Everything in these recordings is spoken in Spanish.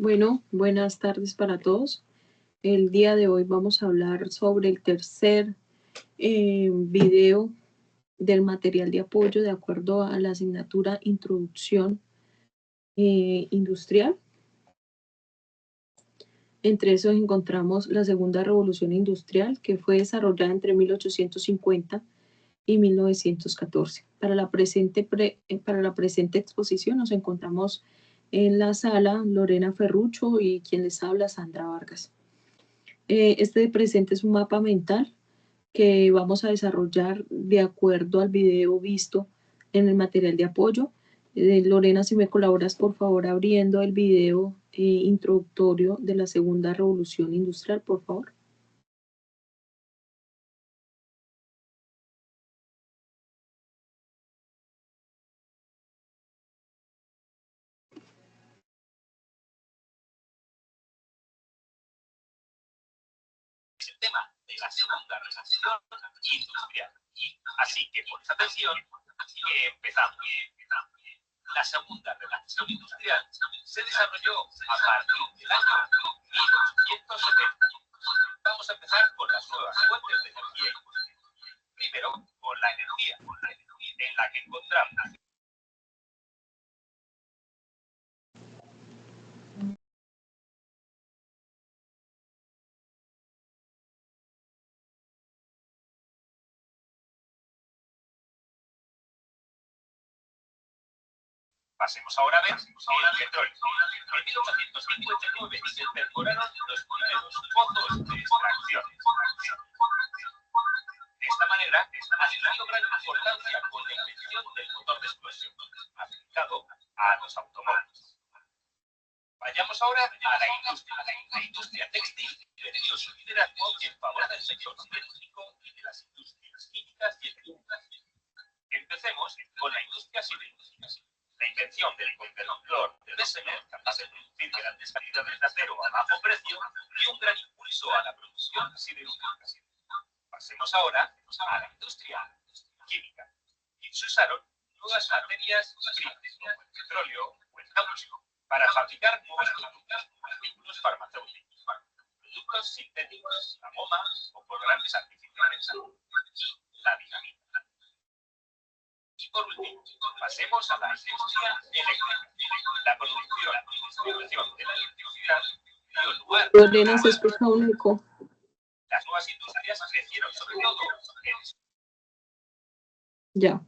Bueno, buenas tardes para todos. El día de hoy vamos a hablar sobre el tercer video del material de apoyo de acuerdo a la asignatura Introducción Industrial. Entre esos encontramos la segunda revolución industrial, que fue desarrollada entre 1850 y 1914. Para la presente exposición nos encontramos en la sala Lorena Ferrucho y quien les habla, Sandra Vargas. Este presente es un mapa mental que vamos a desarrollar de acuerdo al video visto en el material de apoyo. Lorena, si me colaboras, por favor, abriendo el video introductorio de la segunda revolución industrial, por favor. Es el tema de la segunda revolución industrial. Así que, por esa atención, empezamos. La segunda revolución industrial se desarrolló a partir del año 1870. Vamos a empezar con las nuevas fuentes de energía industrial. Primero, con la energía, en la que encontramos Pasemos ahora a ver el petróleo. En 1859 se perforaron los primeros pozos de extracción. De esta manera, ha tenido gran importancia con la invención del motor de explosión, aplicado a los automóviles. Vayamos ahora a la industria. La industria textil perdió su liderazgo en favor del sector siderúrgico y de las industrias químicas y eléctricas. Empecemos con la industria siderúrgica. La invención del contenedor de Bessemer, capaz de producir grandes cantidades de acero a bajo precio, dio un gran impulso a la producción siderúrgica. Pasemos ahora a la industria química. Y se usaron nuevas materias primas, como el petróleo o el caucho, para fabricar nuevos productos, artículos farmacéuticos, productos sintéticos, la goma o por grandes artificiales, y la dinamita. Y por último, pasemos a la industria eléctrica. La producción y distribución de la electricidad dio lugar Lorena, se a escucha un eco. las nuevas industrias crecieron sobre todo en Ya.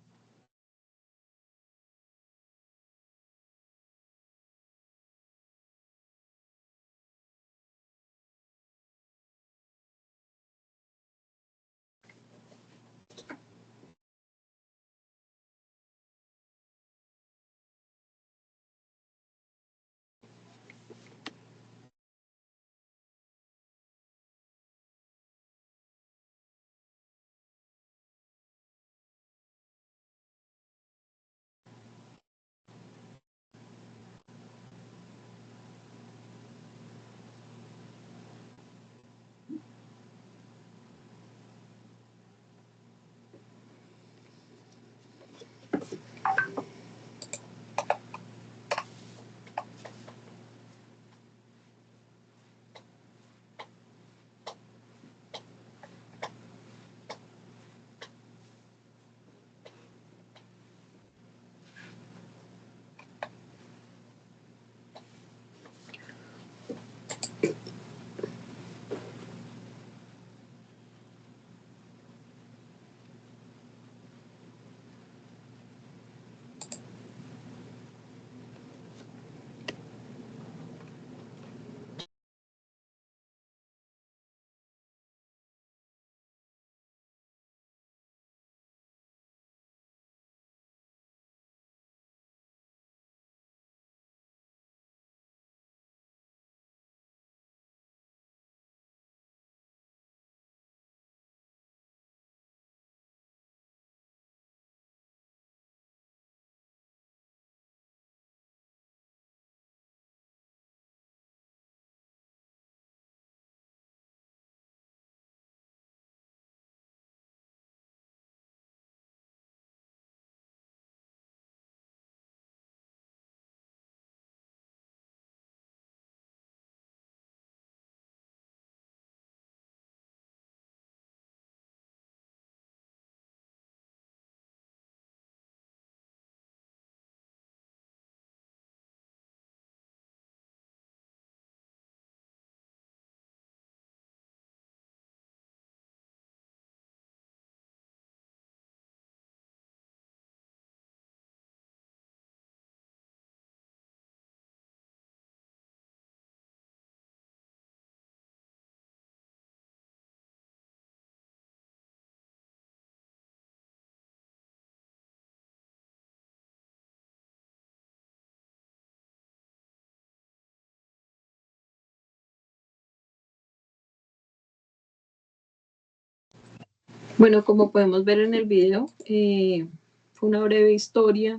Bueno, como podemos ver en el video, fue una breve historia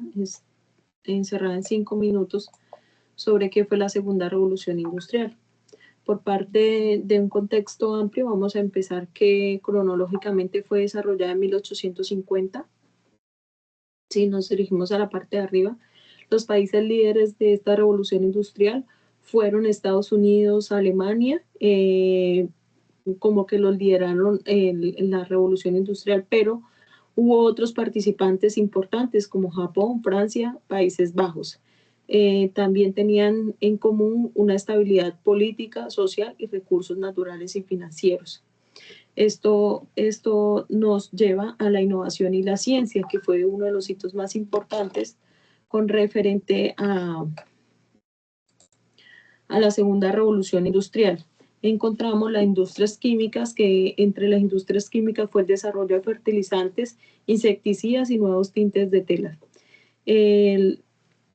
encerrada en 5 minutos sobre qué fue la segunda revolución industrial. Por parte de un contexto amplio, vamos a empezar que cronológicamente fue desarrollada en 1850. Si nos dirigimos a la parte de arriba, los países líderes de esta revolución industrial fueron Estados Unidos, Alemania, como que los lideraron en la revolución industrial, pero hubo otros participantes importantes como Japón, Francia, Países Bajos. También tenían en común una estabilidad política, social y recursos naturales y financieros. Esto nos lleva a la innovación y la ciencia, que fue uno de los hitos más importantes con referente a la segunda revolución industrial. Encontramos las industrias químicas, que entre las industrias químicas fue el desarrollo de fertilizantes, insecticidas y nuevos tintes de tela.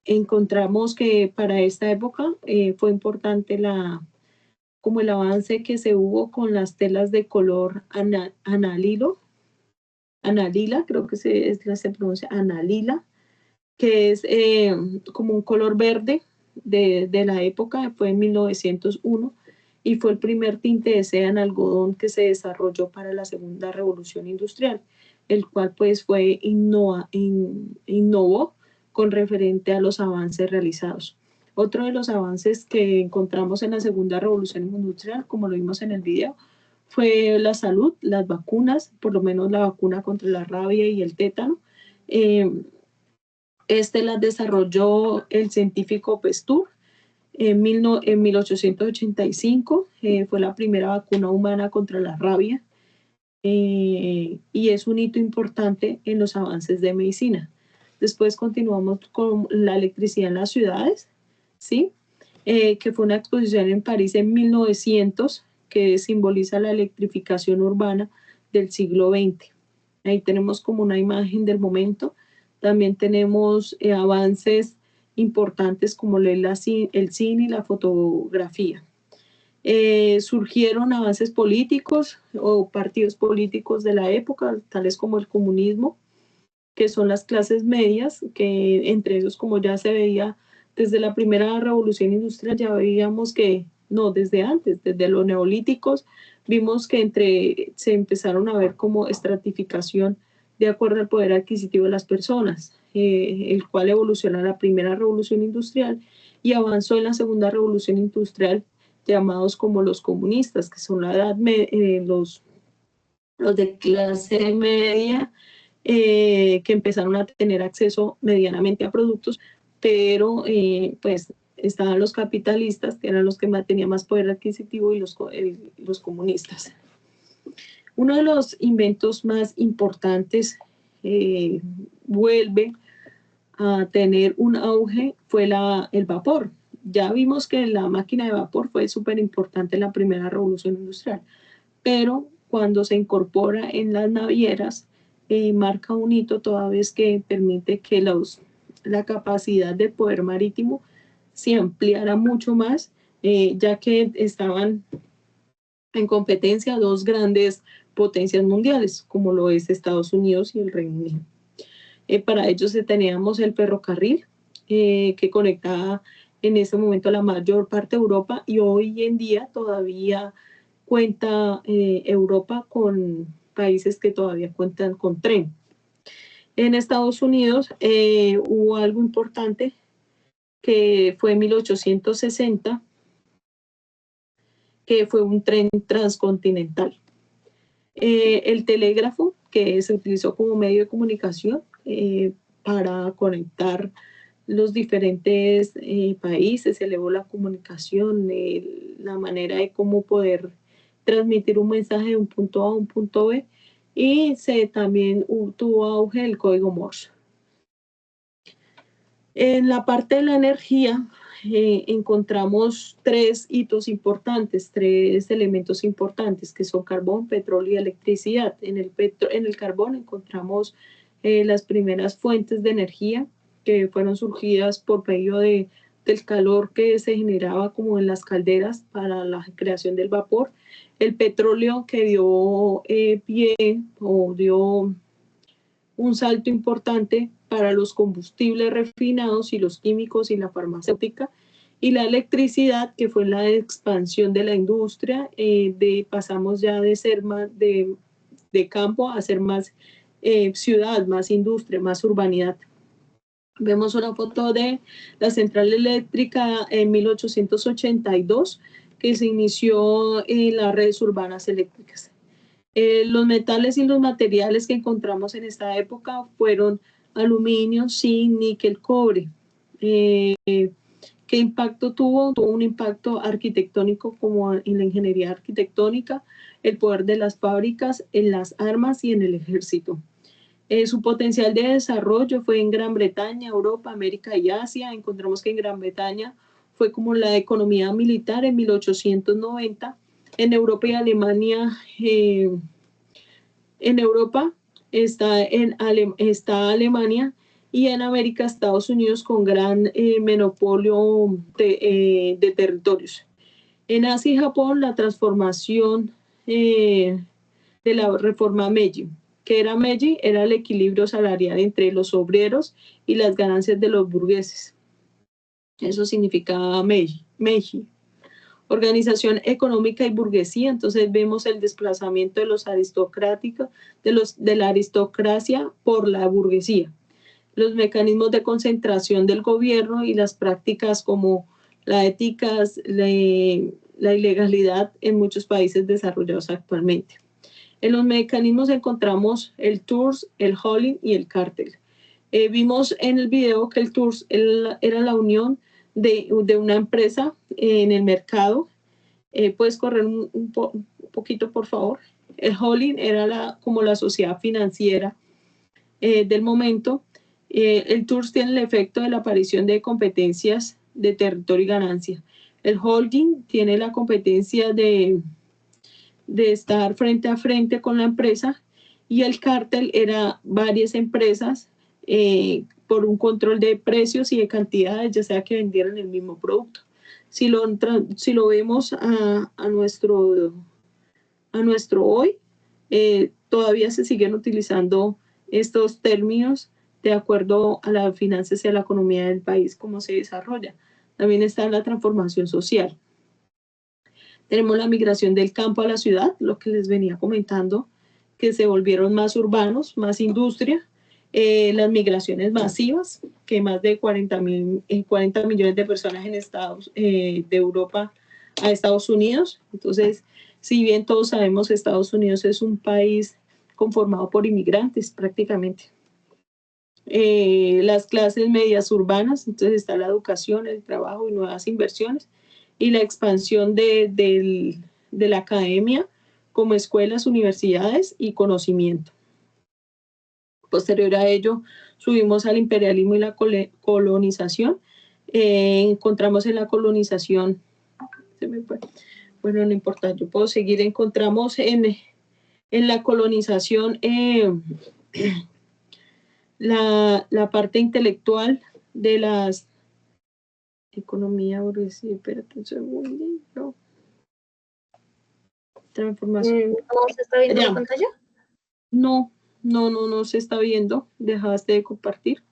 Encontramos que para esta época fue importante como el avance que se hubo con las telas de color analila, creo que se pronuncia analila, que es como un color verde de la época, fue en 1901, y fue el primer tinte de seda en algodón que se desarrolló para la segunda revolución industrial, el cual pues innovó con referente a los avances realizados. Otro de los avances que encontramos en la segunda revolución industrial, como lo vimos en el video, fue la salud, las vacunas, por lo menos la vacuna contra la rabia y el tétano. Las desarrolló el científico Pasteur en 1885. Fue la primera vacuna humana contra la rabia y es un hito importante en los avances de medicina. Después continuamos con la electricidad en las ciudades, ¿sí? Que fue una exposición en París en 1900 que simboliza la electrificación urbana del siglo XX. Ahí tenemos como una imagen del momento. También tenemos avances importantes como el cine y la fotografía. Surgieron avances políticos o partidos políticos de la época, tales como el comunismo, que son las clases medias, que entre ellos, como ya se veía desde la primera revolución industrial, ya veíamos que, no, desde antes, desde los neolíticos, vimos que se empezaron a ver como estratificación de acuerdo al poder adquisitivo de las personas, el cual evolucionó en la primera revolución industrial y avanzó en la segunda revolución industrial, llamados como los comunistas, que son la edad los de clase media, que empezaron a tener acceso medianamente a productos, pero pues estaban los capitalistas, que eran los que tenían más poder adquisitivo, y los comunistas. Uno de los inventos más importantes vuelve a tener un auge fue el vapor. Ya vimos que la máquina de vapor fue súper importante en la primera revolución industrial, pero cuando se incorpora en las navieras, marca un hito toda vez que permite que la capacidad de poder marítimo se ampliara mucho más, ya que estaban en competencia dos grandes potencias mundiales, como lo es Estados Unidos y el Reino Unido. Para ellos teníamos el ferrocarril, que conectaba en ese momento la mayor parte de Europa, y hoy en día todavía cuenta Europa con países que todavía cuentan con tren. En Estados Unidos hubo algo importante que fue en 1860, que fue un tren transcontinental. El telégrafo, que se utilizó como medio de comunicación para conectar los diferentes países, se elevó la comunicación, la manera de cómo poder transmitir un mensaje de un punto A a un punto B, y también tuvo auge el código Morse. En la parte de la energía encontramos tres hitos importantes, tres elementos importantes, que son carbón, petróleo y electricidad. En el carbón encontramos las primeras fuentes de energía que fueron surgidas por medio de del calor que se generaba como en las calderas para la creación del vapor, el petróleo que dio pie o dio un salto importante para los combustibles refinados y los químicos y la farmacéutica, y la electricidad, que fue la expansión de la industria, pasamos ya de ser más de campo a ser más ciudad, más industria, más urbanidad. Vemos una foto de la central eléctrica en 1882, que se inició en las redes urbanas eléctricas. Los metales y los materiales que encontramos en esta época fueron aluminio, zinc, níquel, cobre. ¿Qué impacto tuvo? Tuvo un impacto arquitectónico como en la ingeniería arquitectónica, el poder de las fábricas, en las armas y en el ejército. Su potencial de desarrollo fue en Gran Bretaña, Europa, América y Asia. Encontramos que en Gran Bretaña fue como la economía militar en 1890. En Europa y Alemania, en Europa está Alemania, y en América Estados Unidos con gran monopolio de territorios. En Asia y Japón la transformación de la reforma Meiji. ¿Qué era Meiji? Era el equilibrio salarial entre los obreros y las ganancias de los burgueses. Eso significaba Meiji. Organización económica y burguesía. Entonces vemos el desplazamiento de los aristocráticos, de la aristocracia por la burguesía. Los mecanismos de concentración del gobierno y las prácticas como la ética, la ilegalidad en muchos países desarrollados actualmente. En los mecanismos encontramos el TURS, el holding y el cártel. Vimos en el video que el TURS era la unión de una empresa en el mercado. ¿Puedes correr un poquito, por favor? El holding era como la sociedad financiera del momento. El TURS tiene el efecto de la aparición de competencias de territorio y ganancia. El holding tiene la competencia de estar frente a frente con la empresa, y el cártel era varias empresas por un control de precios y de cantidades, ya sea que vendieran el mismo producto. Si lo vemos a nuestro hoy, todavía se siguen utilizando estos términos de acuerdo a las finanzas y a la economía del país, cómo se desarrolla. También está la transformación social. Tenemos la migración del campo a la ciudad, lo que les venía comentando, que se volvieron más urbanos, más industria. Las migraciones masivas, que más de 40 millones de personas de Europa a Estados Unidos. Entonces, si bien todos sabemos que Estados Unidos es un país conformado por inmigrantes prácticamente. Las clases medias urbanas, entonces está la educación, el trabajo y nuevas inversiones, y la expansión de la academia como escuelas, universidades y conocimiento. Posterior a ello, subimos al imperialismo y la colonización. Encontramos en la colonización, bueno, no importa, yo puedo seguir. Encontramos en la colonización la parte intelectual de las economía burguesía. Espérate un segundito. Transformación. ¿No se está viendo la pantalla? No se está viendo. Dejaste de compartir.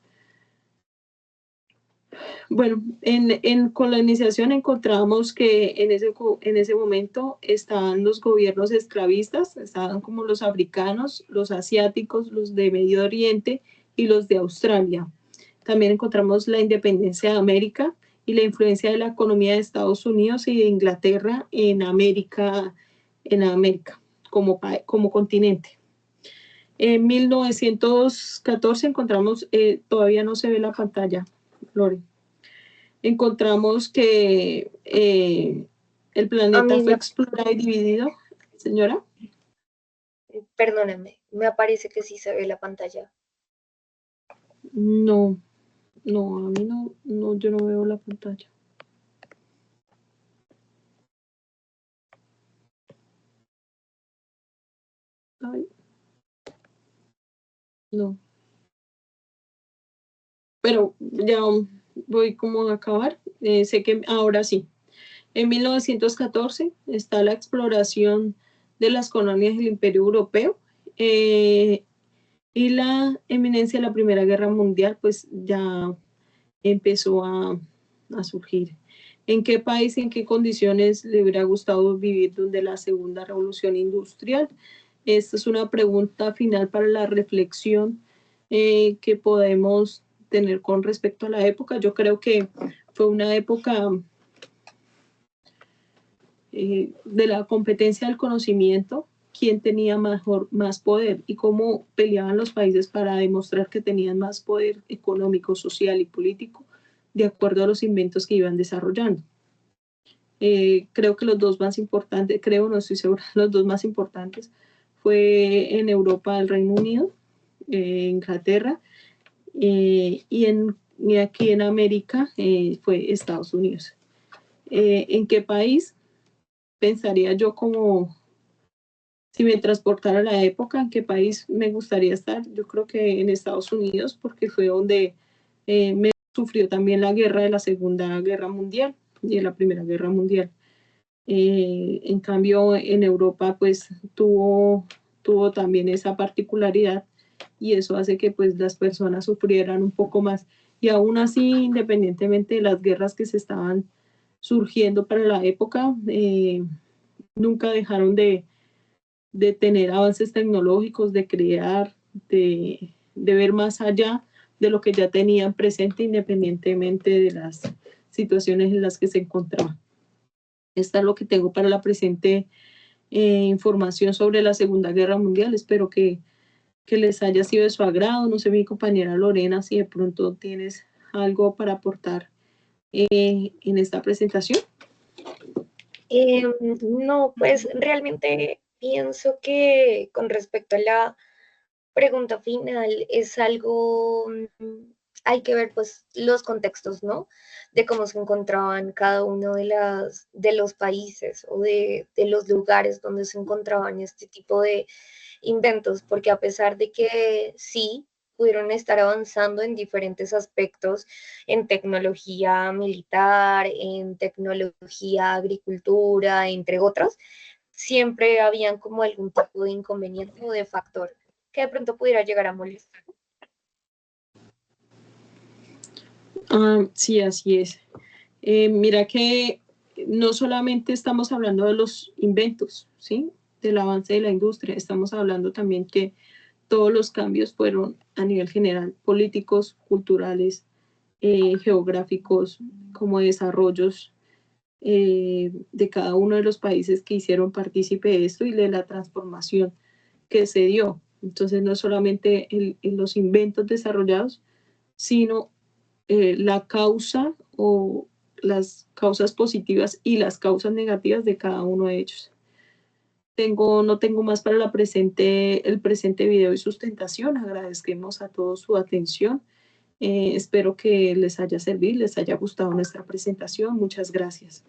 Bueno, en colonización encontramos que en ese momento estaban los gobiernos esclavistas, estaban como los africanos, los asiáticos, los de Medio Oriente y los de Australia. También encontramos la independencia de América y la influencia de la economía de Estados Unidos y de Inglaterra en América como continente. En 1914 encontramos, todavía no se ve la pantalla, Lore. Encontramos que el planeta fue explorado y dividido. Señora. Perdóneme, me aparece que sí se ve la pantalla. No, a mí no, yo no veo la pantalla. Ay. No. Pero voy como a acabar. Sé que ahora sí. En 1914 está la exploración de las colonias del Imperio Europeo y la eminencia de la Primera Guerra Mundial pues ya empezó a surgir. ¿En qué país, en qué condiciones le hubiera gustado vivir durante la Segunda Revolución Industrial? Esta es una pregunta final para la reflexión que podemos tener con respecto a la época. Yo creo que fue una época de la competencia del conocimiento, quién tenía más poder y cómo peleaban los países para demostrar que tenían más poder económico, social y político de acuerdo a los inventos que iban desarrollando. Creo que los dos más importantes, no estoy segura, los dos más importantes fue en Europa el Reino Unido, Inglaterra, y aquí en América fue Estados Unidos. ¿En qué país? Pensaría yo como si me transportara a la época, ¿en qué país me gustaría estar? Yo creo que en Estados Unidos, porque fue donde me sufrió también la guerra de la Segunda Guerra Mundial y de la Primera Guerra Mundial. En cambio, en Europa, pues tuvo también esa particularidad y eso hace que pues las personas sufrieran un poco más. Y aún así, independientemente de las guerras que se estaban surgiendo para la época, nunca dejaron de tener avances tecnológicos, de crear, de ver más allá de lo que ya tenían presente independientemente de las situaciones en las que se encontraban. Esta es lo que tengo para la presente información sobre la Segunda Guerra Mundial. Espero que les haya sido de su agrado. No sé, mi compañera Lorena, si de pronto tienes algo para aportar en esta presentación. No, pues realmente pienso que con respecto a la pregunta final es algo, hay que ver pues los contextos, ¿no? De cómo se encontraban cada uno de los países o de los lugares donde se encontraban este tipo de inventos, porque a pesar de que sí pudieron estar avanzando en diferentes aspectos, en tecnología militar, en tecnología agricultura, entre otros, siempre habían como algún tipo de inconveniente o de factor que de pronto pudiera llegar a molestar. Sí, así es. Mira que no solamente estamos hablando de los inventos, ¿sí? Del avance de la industria, estamos hablando también que todos los cambios fueron a nivel general, políticos, culturales, geográficos, como desarrollos de cada uno de los países que hicieron partícipe de esto y de la transformación que se dio. Entonces, no solamente los inventos desarrollados, sino la causa o las causas positivas y las causas negativas de cada uno de ellos. No tengo más para el presente video y sustentación. Agradecemos a todos su atención. Espero que les haya servido, les haya gustado nuestra presentación. Muchas gracias.